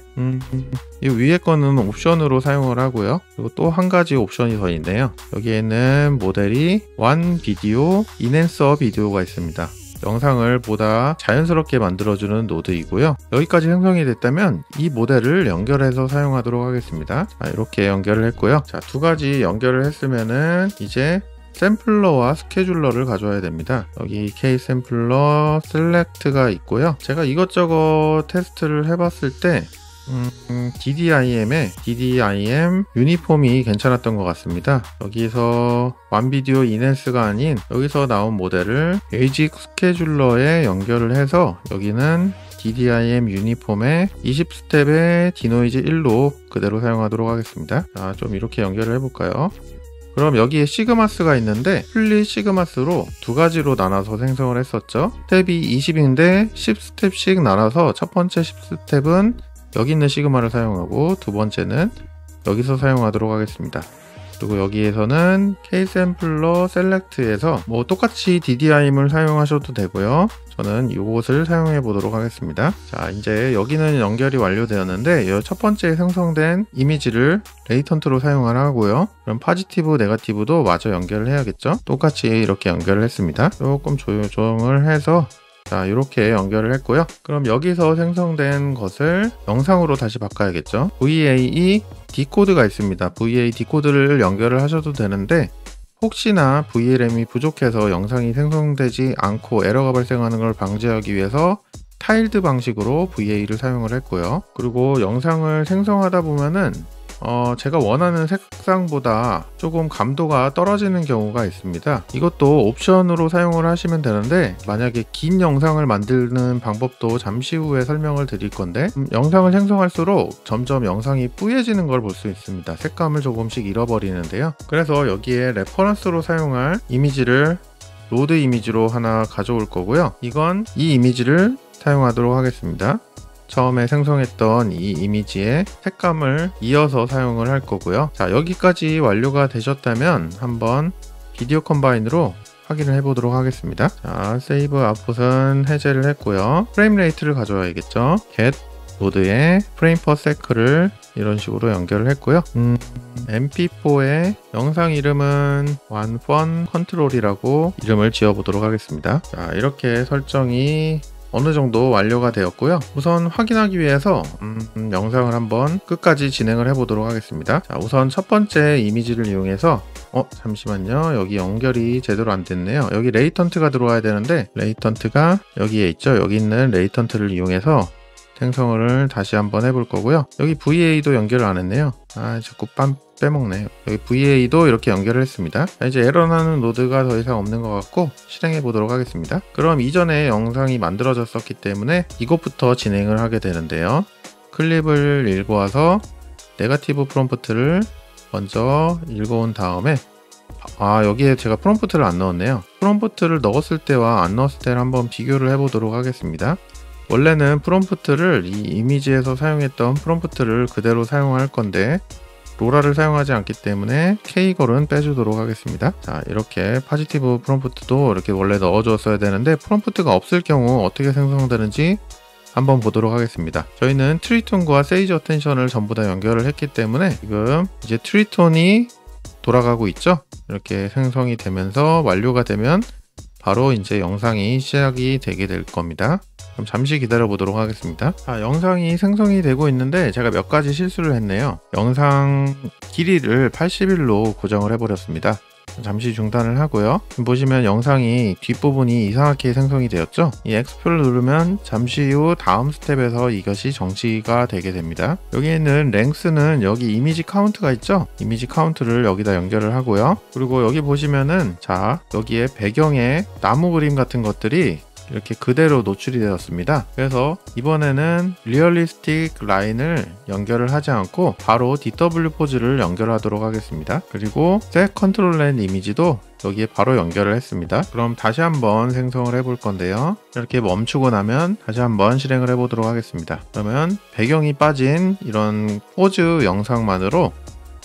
Speaker 1: 이 위에 거는 옵션으로 사용을 하고요. 그리고 또 한 가지 옵션이 더 있네요. 여기에는 모델이 One Video Enhancer 비디오가 있습니다. 영상을 보다 자연스럽게 만들어주는 노드이고요. 여기까지 생성이 됐다면 이 모델을 연결해서 사용하도록 하겠습니다. 자, 이렇게 연결을 했고요. 자, 두 가지 연결을 했으면은 이제 샘플러와 스케줄러를 가져와야 됩니다. 여기 K 샘플러 셀렉트가 있고요. 제가 이것저것 테스트를 해봤을 때 DDIM 유니폼이 괜찮았던 것 같습니다. 여기서 완비디오 이넨스가 아닌 여기서 나온 모델을 베이직 스케줄러에 연결을 해서 여기는 DDIM 유니폼의 20스텝의 디노이즈 1로 그대로 사용하도록 하겠습니다. 자, 좀 이렇게 연결을 해볼까요? 그럼 여기에 시그마스가 있는데 플릿 시그마스로 두 가지로 나눠서 생성을 했었죠. 스텝이 20인데 10스텝씩 나눠서 첫 번째 10스텝은 여기 있는 시그마를 사용하고 두 번째는 여기서 사용하도록 하겠습니다. 그리고 여기에서는 K샘플러 셀렉트에서 뭐 똑같이 DDIM을 사용하셔도 되고요. 저는 이것을 사용해 보도록 하겠습니다. 자, 이제 여기는 연결이 완료되었는데 이 첫 번째 생성된 이미지를 레이턴트로 사용을 하고요. 그럼 파지티브, 네거티브도 마저 연결을 해야겠죠. 똑같이 이렇게 연결을 했습니다. 조금 조정을 해서 자, 이렇게 연결을 했고요. 그럼 여기서 생성된 것을 영상으로 다시 바꿔야겠죠. VAE 디코드가 있습니다. VAE 디코드를 연결을 하셔도 되는데 혹시나 VLM이 부족해서 영상이 생성되지 않고 에러가 발생하는 걸 방지하기 위해서 타일드 방식으로 VAE를 사용을 했고요. 그리고 영상을 생성하다 보면은 제가 원하는 색상보다 조금 감도가 떨어지는 경우가 있습니다. 이것도 옵션으로 사용을 하시면 되는데 만약에 긴 영상을 만드는 방법도 잠시 후에 설명을 드릴 건데 영상을 생성할수록 점점 영상이 뿌얘지는 걸 볼 수 있습니다. 색감을 조금씩 잃어버리는데요. 그래서 여기에 레퍼런스로 사용할 이미지를 로드 이미지로 하나 가져올 거고요. 이건 이 이미지를 사용하도록 하겠습니다. 처음에 생성했던 이 이미지의 색감을 이어서 사용을 할 거고요. 자, 여기까지 완료가 되셨다면 한번 비디오 컴바인으로 확인을 해보도록 하겠습니다. 자, 세이브 아웃풋은 해제를 했고요. 프레임 레이트를 가져와야겠죠. get 노드에 프레임 퍼 세크를 이런 식으로 연결을 했고요. mp4의 영상 이름은 OneFun Control이라고 이름을 지어보도록 하겠습니다. 자, 이렇게 설정이 어느 정도 완료가 되었고요. 우선 확인하기 위해서 영상을 한번 끝까지 진행을 해보도록 하겠습니다. 자, 우선 첫 번째 이미지를 이용해서 잠시만요. 여기 연결이 제대로 안 됐네요. 여기 레이턴트가 들어와야 되는데 레이턴트가 여기에 있죠. 여기 있는 레이턴트를 이용해서 생성을 다시 한번 해볼 거고요. 여기 VA도 연결을 안 했네요. 자꾸 빼먹네요. 여기 VA도 이렇게 연결을 했습니다. 자, 이제 에러 나는 노드가 더 이상 없는 것 같고 실행해 보도록 하겠습니다. 그럼 이전에 영상이 만들어졌었기 때문에 이것부터 진행을 하게 되는데요. 클립을 읽어와서 네거티브 프롬프트를 먼저 읽어온 다음에 여기에 제가 프롬프트를 안 넣었네요. 프롬프트를 넣었을 때와 안 넣었을 때를 한번 비교를 해보도록 하겠습니다. 원래는 프롬프트를 이 이미지에서 사용했던 프롬프트를 그대로 사용할 건데 로라를 사용하지 않기 때문에 K걸은 빼주도록 하겠습니다. 자, 이렇게 파지티브 프롬프트도 이렇게 원래 넣어줬어야 되는데 프롬프트가 없을 경우 어떻게 생성되는지 한번 보도록 하겠습니다. 저희는 트리톤과 세이지 어텐션을 전부 다 연결을 했기 때문에 지금 이제 트리톤이 돌아가고 있죠. 이렇게 생성이 되면서 완료가 되면 바로 이제 영상이 시작이 되게 될 겁니다. 그럼 잠시 기다려 보도록 하겠습니다. 영상이 생성이 되고 있는데 제가 몇 가지 실수를 했네요. 영상 길이를 80일로 고정을 해버렸습니다. 잠시 중단을 하고요. 지금 보시면 영상이 뒷부분이 이상하게 생성이 되었죠. 이 X표를 누르면 잠시 후 다음 스텝에서 이것이 정지가 되게 됩니다. 여기 있는 랭스는 여기 이미지 카운트가 있죠. 이미지 카운트를 여기다 연결을 하고요. 그리고 여기 보시면은 자 여기에 배경에 나무 그림 같은 것들이 이렇게 그대로 노출이 되었습니다. 그래서 이번에는 리얼리스틱 라인을 연결을 하지 않고 바로 DW 포즈를 연결하도록 하겠습니다. 그리고 Set Control N 이미지도 여기에 바로 연결을 했습니다. 그럼 다시 한번 생성을 해볼 건데요. 이렇게 멈추고 나면 다시 한번 실행을 해보도록 하겠습니다. 그러면 배경이 빠진 이런 포즈 영상만으로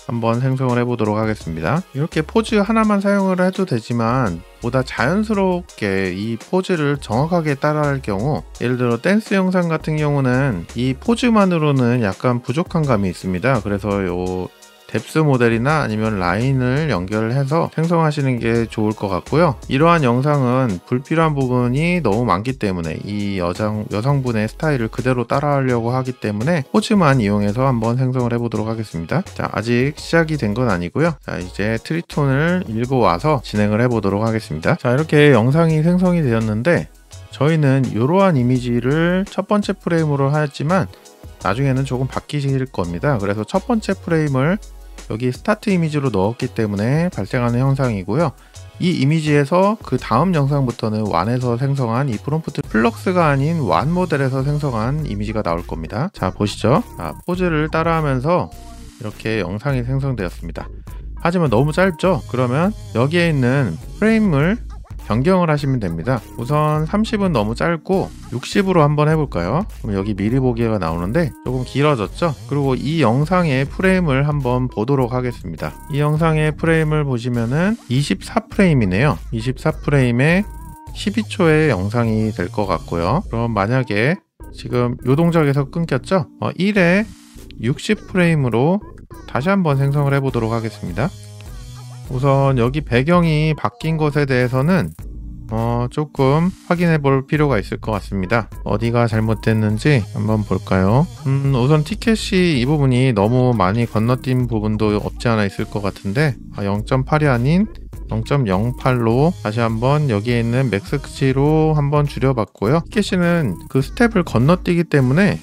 Speaker 1: 한번 생성을 해보도록 하겠습니다. 이렇게 포즈 하나만 사용을 해도 되지만 보다 자연스럽게 이 포즈를 정확하게 따라할 경우, 예를 들어 댄스 영상 같은 경우는 이 포즈만으로는 약간 부족한 감이 있습니다. 그래서 요 뎁스 모델이나 아니면 라인을 연결해서 생성하시는 게 좋을 것 같고요. 이러한 영상은 불필요한 부분이 너무 많기 때문에 이 여성분의 스타일을 그대로 따라하려고 하기 때문에 포즈만 이용해서 한번 생성을 해보도록 하겠습니다. 자, 아직 시작이 된 건 아니고요. 자, 이제 트리톤을 읽고 와서 진행을 해보도록 하겠습니다. 자, 이렇게 영상이 생성이 되었는데 저희는 이러한 이미지를 첫 번째 프레임으로 하였지만 나중에는 조금 바뀌실 겁니다. 그래서 첫 번째 프레임을 여기 스타트 이미지로 넣었기 때문에 발생하는 현상이고요. 이 이미지에서 그 다음 영상부터는 완에서 생성한 이 프롬프트 플럭스가 아닌 완 모델에서 생성한 이미지가 나올 겁니다. 자, 보시죠. 포즈를 따라하면서 이렇게 영상이 생성되었습니다. 하지만 너무 짧죠? 그러면 여기에 있는 프레임을 변경을 하시면 됩니다. 우선 30은 너무 짧고 60으로 한번 해볼까요? 그럼 여기 미리 보기가 나오는데 조금 길어졌죠? 그리고 이 영상의 프레임을 한번 보도록 하겠습니다. 이 영상의 프레임을 보시면은 24프레임이네요. 24프레임에 12초의 영상이 될 것 같고요. 그럼 만약에 지금 이 동작에서 끊겼죠? 1에 60프레임으로 다시 한번 생성을 해보도록 하겠습니다. 우선 여기 배경이 바뀐 것에 대해서는 조금 확인해 볼 필요가 있을 것 같습니다. 어디가 잘못됐는지 한번 볼까요? 우선 티켓이 이 부분이 너무 많이 건너뛴 부분도 없지 않아 있을 것 같은데 0.8이 아닌 0.08로 다시 한번 여기에 있는 맥스치로 한번 줄여봤고요. 티켓은 그 스텝을 건너뛰기 때문에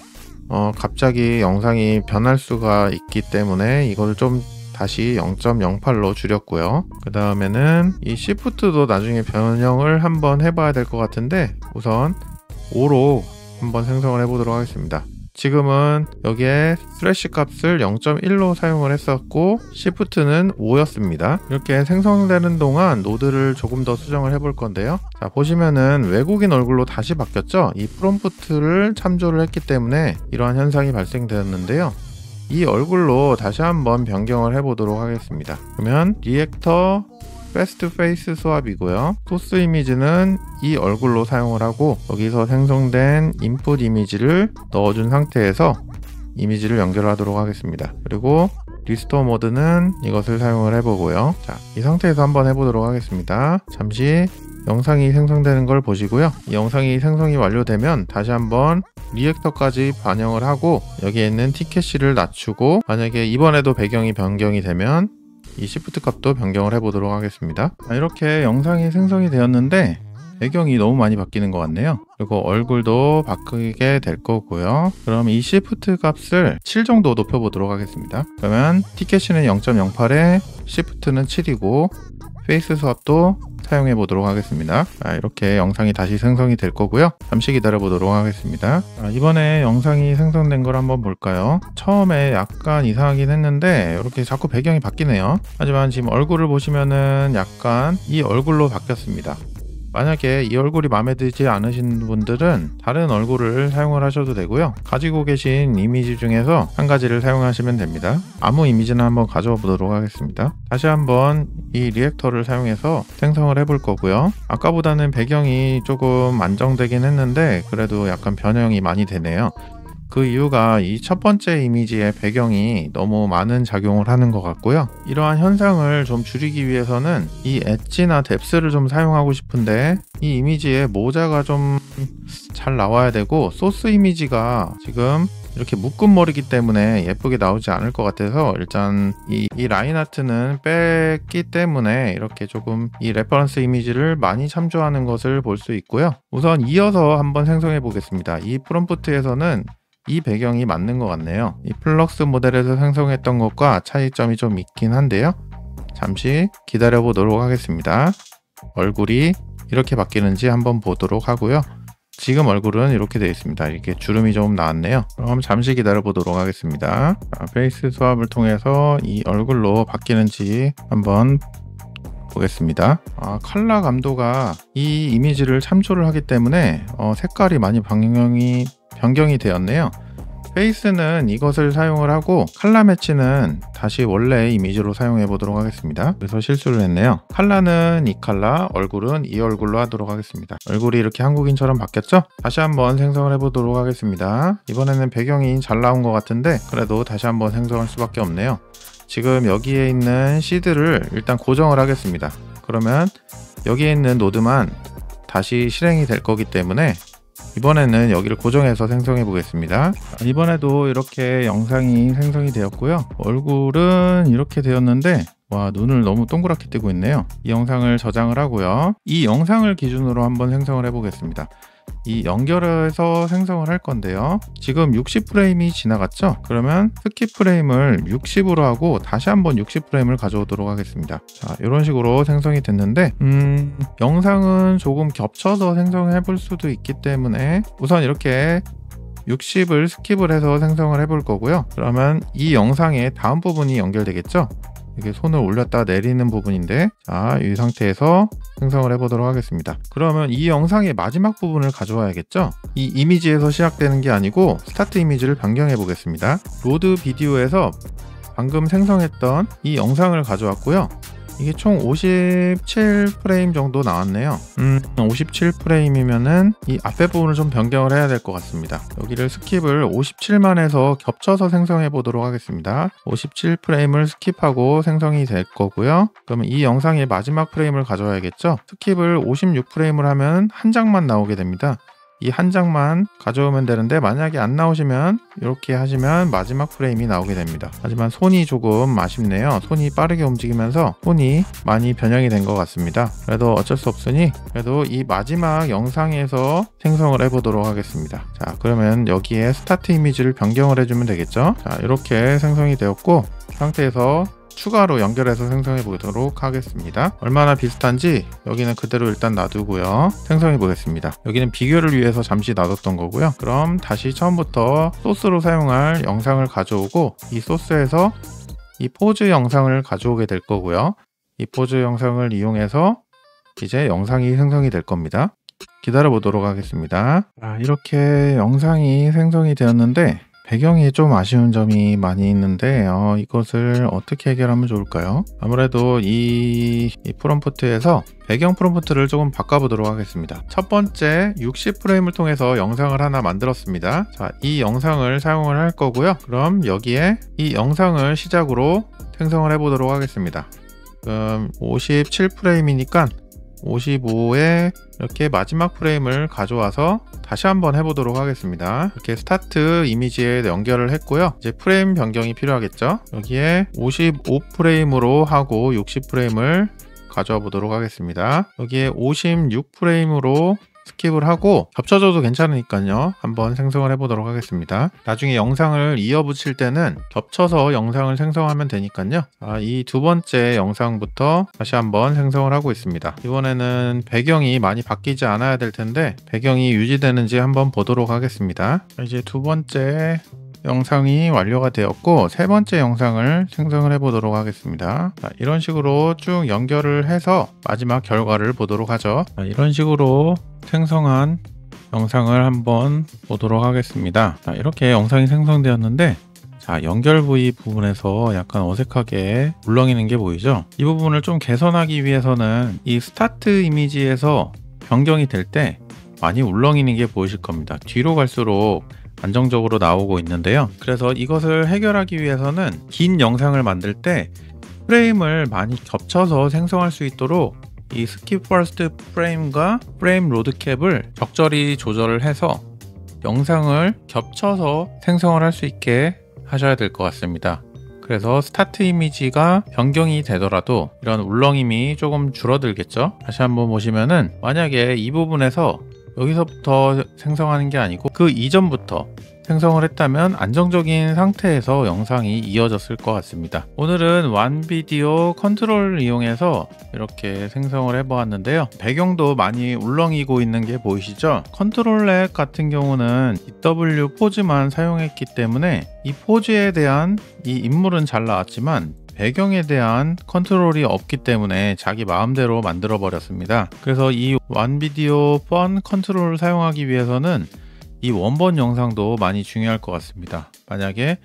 Speaker 1: 갑자기 영상이 변할 수가 있기 때문에 이걸 좀 다시 0.08로 줄였고요. 그 다음에는 이 시프트도 나중에 변형을 한번 해봐야 될 것 같은데 우선 5로 한번 생성을 해보도록 하겠습니다. 지금은 여기에 슬래시 값을 0.1로 사용을 했었고 시프트는 5였습니다. 이렇게 생성되는 동안 노드를 조금 더 수정을 해볼 건데요. 자, 보시면은 외국인 얼굴로 다시 바뀌었죠? 이 프롬프트를 참조를 했기 때문에 이러한 현상이 발생되었는데요. 이 얼굴로 다시 한번 변경을 해보도록 하겠습니다. 그러면 리액터 패스트 페이스 스왑이고요. 소스 이미지는 이 얼굴로 사용을 하고 여기서 생성된 인풋 이미지를 넣어준 상태에서 이미지를 연결하도록 하겠습니다. 그리고 리스토어 모드는 이것을 사용을 해보고요. 자, 이 상태에서 한번 해보도록 하겠습니다. 잠시 영상이 생성되는 걸 보시고요. 이 영상이 생성이 완료되면 다시 한번 리액터까지 반영을 하고 여기에 있는 티켓시를 낮추고 만약에 이번에도 배경이 변경이 되면 이 시프트 값도 변경을 해보도록 하겠습니다. 이렇게 영상이 생성이 되었는데 배경이 너무 많이 바뀌는 것 같네요. 그리고 얼굴도 바뀌게 될 거고요. 그럼 이 시프트 값을 7 정도 높여보도록 하겠습니다. 그러면 티켓시는 0.08에 시프트는 7이고 페이스 스왑도 사용해 보도록 하겠습니다. 이렇게 영상이 다시 생성이 될 거고요. 잠시 기다려 보도록 하겠습니다. 이번에 영상이 생성된 걸 한번 볼까요? 처음에 약간 이상하긴 했는데 이렇게 자꾸 배경이 바뀌네요. 하지만 지금 얼굴을 보시면은 약간 이 얼굴로 바뀌었습니다. 만약에 이 얼굴이 마음에 들지 않으신 분들은 다른 얼굴을 사용을 하셔도 되고요. 가지고 계신 이미지 중에서 한 가지를 사용하시면 됩니다. 아무 이미지나 한번 가져와 보도록 하겠습니다. 다시 한번 이 리액터를 사용해서 생성을 해볼 거고요. 아까보다는 배경이 조금 안정되긴 했는데 그래도 약간 변형이 많이 되네요. 그 이유가 이 첫 번째 이미지의 배경이 너무 많은 작용을 하는 것 같고요. 이러한 현상을 좀 줄이기 위해서는 이 엣지나 뎁스를 좀 사용하고 싶은데 이 이미지의 모자가 좀 잘 나와야 되고 소스 이미지가 지금 이렇게 묶은 머리기 때문에 예쁘게 나오지 않을 것 같아서 일단 이 라인 아트는 뺐기 때문에 이렇게 조금 이 레퍼런스 이미지를 많이 참조하는 것을 볼 수 있고요. 우선 이어서 한번 생성해 보겠습니다. 이 프롬프트에서는 이 배경이 맞는 것 같네요. 이 플럭스 모델에서 생성했던 것과 차이점이 좀 있긴 한데요. 잠시 기다려 보도록 하겠습니다. 얼굴이 이렇게 바뀌는지 한번 보도록 하고요. 지금 얼굴은 이렇게 되어 있습니다. 이렇게 주름이 좀 나왔네요. 그럼 잠시 기다려 보도록 하겠습니다. 페이스 스왑을 통해서 이 얼굴로 바뀌는지 한번 보겠습니다. 컬러 감도가 이 이미지를 참조를 하기 때문에 색깔이 많이 변경이 되었네요. 페이스는 이것을 사용을 하고 컬러 매치는 다시 원래 이미지로 사용해 보도록 하겠습니다. 그래서 실수를 했네요. 컬러는 이 컬러, 얼굴은 이 얼굴로 하도록 하겠습니다. 얼굴이 이렇게 한국인처럼 바뀌었죠? 다시 한번 생성을 해 보도록 하겠습니다. 이번에는 배경이 잘 나온 것 같은데 그래도 다시 한번 생성할 수밖에 없네요. 지금 여기에 있는 시드를 일단 고정을 하겠습니다. 그러면 여기에 있는 노드만 다시 실행이 될 거기 때문에 이번에는 여기를 고정해서 생성해 보겠습니다. 이번에도 이렇게 영상이 생성이 되었고요. 얼굴은 이렇게 되었는데 와, 눈을 너무 동그랗게 뜨고 있네요. 이 영상을 저장을 하고요. 이 영상을 기준으로 한번 생성을 해 보겠습니다. 이 연결해서 생성을 할 건데요. 지금 60프레임이 지나갔죠? 그러면 스킵 프레임을 60으로 하고 다시 한번 60프레임을 가져오도록 하겠습니다. 자, 이런 식으로 생성이 됐는데 영상은 조금 겹쳐서 생성해 볼 수도 있기 때문에 우선 이렇게 60을 스킵을 해서 생성을 해 볼 거고요. 그러면 이 영상의 다음 부분이 연결되겠죠? 이게 손을 올렸다 내리는 부분인데, 자, 이 상태에서 생성을 해보도록 하겠습니다. 그러면 이 영상의 마지막 부분을 가져와야겠죠? 이 이미지에서 시작되는 게 아니고 스타트 이미지를 변경해 보겠습니다. 로드 비디오에서 방금 생성했던 이 영상을 가져왔고요. 이게 총 57프레임 정도 나왔네요. 57프레임이면은 이 앞에 부분을 좀 변경을 해야 될 것 같습니다. 여기를 스킵을 57만 해서 겹쳐서 생성해 보도록 하겠습니다. 57프레임을 스킵하고 생성이 될 거고요. 그러면 이 영상의 마지막 프레임을 가져와야겠죠? 스킵을 56프레임을 하면 한 장만 나오게 됩니다. 이 한 장만 가져오면 되는데 만약에 안 나오시면 이렇게 하시면 마지막 프레임이 나오게 됩니다. 하지만 손이 조금 아쉽네요. 손이 빠르게 움직이면서 손이 많이 변형이 된 것 같습니다. 그래도 어쩔 수 없으니 그래도 이 마지막 영상에서 생성을 해보도록 하겠습니다. 자, 그러면 여기에 스타트 이미지를 변경을 해주면 되겠죠. 자, 이렇게 생성이 되었고 이 상태에서 추가로 연결해서 생성해 보도록 하겠습니다. 얼마나 비슷한지 여기는 그대로 일단 놔두고요. 생성해 보겠습니다. 여기는 비교를 위해서 잠시 놔뒀던 거고요. 그럼 다시 처음부터 소스로 사용할 영상을 가져오고 이 소스에서 이 포즈 영상을 가져오게 될 거고요. 이 포즈 영상을 이용해서 이제 영상이 생성이 될 겁니다. 기다려 보도록 하겠습니다. 이렇게 영상이 생성이 되었는데 배경이 좀 아쉬운 점이 많이 있는데 이것을 어떻게 해결하면 좋을까요? 아무래도 이 프롬프트에서 배경 프롬프트를 조금 바꿔보도록 하겠습니다. 첫 번째 60프레임을 통해서 영상을 하나 만들었습니다. 자, 이 영상을 사용을 할 거고요. 그럼 여기에 이 영상을 시작으로 생성을 해보도록 하겠습니다. 그럼 57프레임이니까 55에 이렇게 마지막 프레임을 가져와서 다시 한번 해보도록 하겠습니다. 이렇게 스타트 이미지에 연결을 했고요. 이제 프레임 변경이 필요하겠죠. 여기에 55프레임으로 하고 60프레임을 가져와 보도록 하겠습니다. 여기에 56프레임으로 스킵을 하고 겹쳐져도 괜찮으니까요. 한번 생성을 해보도록 하겠습니다. 나중에 영상을 이어붙일 때는 겹쳐서 영상을 생성하면 되니까요. 이 두 번째 영상부터 다시 한번 생성을 하고 있습니다. 이번에는 배경이 많이 바뀌지 않아야 될 텐데 배경이 유지되는지 한번 보도록 하겠습니다. 이제 두 번째 영상이 완료가 되었고 세 번째 영상을 생성을 해 보도록 하겠습니다. 자, 이런 식으로 쭉 연결을 해서 마지막 결과를 보도록 하죠. 자, 이런 식으로 생성한 영상을 한번 보도록 하겠습니다. 자, 이렇게 영상이 생성되었는데, 자, 연결 부위 부분에서 약간 어색하게 울렁이는 게 보이죠? 이 부분을 좀 개선하기 위해서는 이 스타트 이미지에서 변경이 될 때 많이 울렁이는 게 보이실 겁니다. 뒤로 갈수록 안정적으로 나오고 있는데요. 그래서 이것을 해결하기 위해서는 긴 영상을 만들 때 프레임을 많이 겹쳐서 생성할 수 있도록 이 스킵 퍼스트 프레임과 프레임 로드 캡을 적절히 조절을 해서 영상을 겹쳐서 생성을 할 수 있게 하셔야 될 것 같습니다. 그래서 스타트 이미지가 변경이 되더라도 이런 울렁임이 조금 줄어들겠죠. 다시 한번 보시면은 만약에 이 부분에서 여기서부터 생성하는 게 아니고 그 이전부터 생성을 했다면 안정적인 상태에서 영상이 이어졌을 것 같습니다. 오늘은 완비디오 컨트롤을 이용해서 이렇게 생성을 해 보았는데요. 배경도 많이 울렁이고 있는 게 보이시죠? 컨트롤 렉 같은 경우는 EW 포즈만 사용했기 때문에 이 포즈에 대한 이 인물은 잘 나왔지만 배경에 대한 컨트롤이 없기 때문에 자기 마음대로 만들어 버렸습니다. 그래서 이 완비디오 펀 컨트롤을 사용하기 위해서는 이 원본 영상도 많이 중요할 것 같습니다. 만약에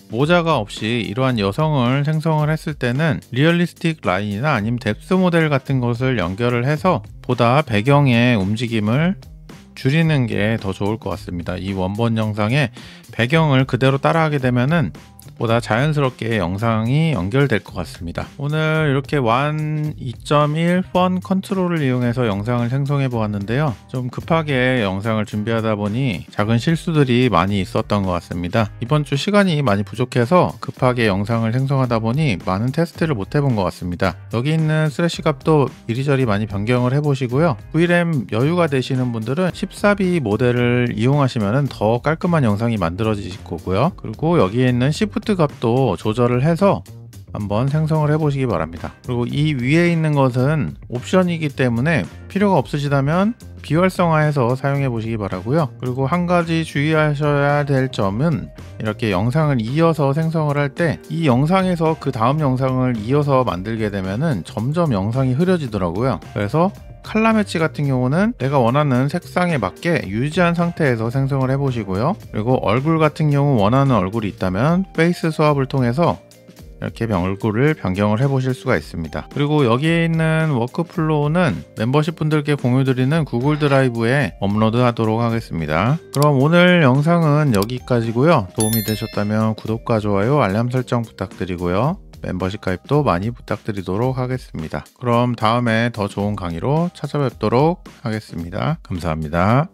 Speaker 1: 모자가 없이 이러한 여성을 생성을 했을 때는 리얼리스틱 라인이나 아니면 뎁스 모델 같은 것을 연결을 해서 보다 배경의 움직임을 줄이는 게 더 좋을 것 같습니다. 이 원본 영상의 배경을 그대로 따라하게 되면은 보다 자연스럽게 영상이 연결될 것 같습니다. 오늘 이렇게 완 2.1 펀 컨트롤을 이용해서 영상을 생성해 보았는데요. 좀 급하게 영상을 준비하다 보니 작은 실수들이 많이 있었던 것 같습니다. 이번 주 시간이 많이 부족해서 급하게 영상을 생성하다 보니 많은 테스트를 못 해본 것 같습니다. 여기 있는 슬래시 값도 이리저리 많이 변경을 해 보시고요. VRAM 여유가 되시는 분들은 14B 모델을 이용하시면 더 깔끔한 영상이 만들어지실 거고요. 그리고 여기에 있는 Shift 값도 조절을 해서 한번 생성을 해 보시기 바랍니다. 그리고 이 위에 있는 것은 옵션이기 때문에 필요가 없으시다면 비활성화해서 사용해 보시기 바라고요. 그리고 한 가지 주의하셔야 될 점은 이렇게 영상을 이어서 생성을 할 때 이 영상에서 그 다음 영상을 이어서 만들게 되면은 점점 영상이 흐려지더라고요. 그래서 칼라 매치 같은 경우는 내가 원하는 색상에 맞게 유지한 상태에서 생성을 해 보시고요. 그리고 얼굴 같은 경우 원하는 얼굴이 있다면 페이스 스왑을 통해서 이렇게 얼굴을 변경을 해 보실 수가 있습니다. 그리고 여기에 있는 워크플로우는 멤버십 분들께 공유드리는 구글 드라이브에 업로드 하도록 하겠습니다. 그럼 오늘 영상은 여기까지고요. 도움이 되셨다면 구독과 좋아요, 알람 설정 부탁드리고요. 멤버십 가입도 많이 부탁드리도록 하겠습니다. 그럼 다음에 더 좋은 강의로 찾아뵙도록 하겠습니다. 감사합니다.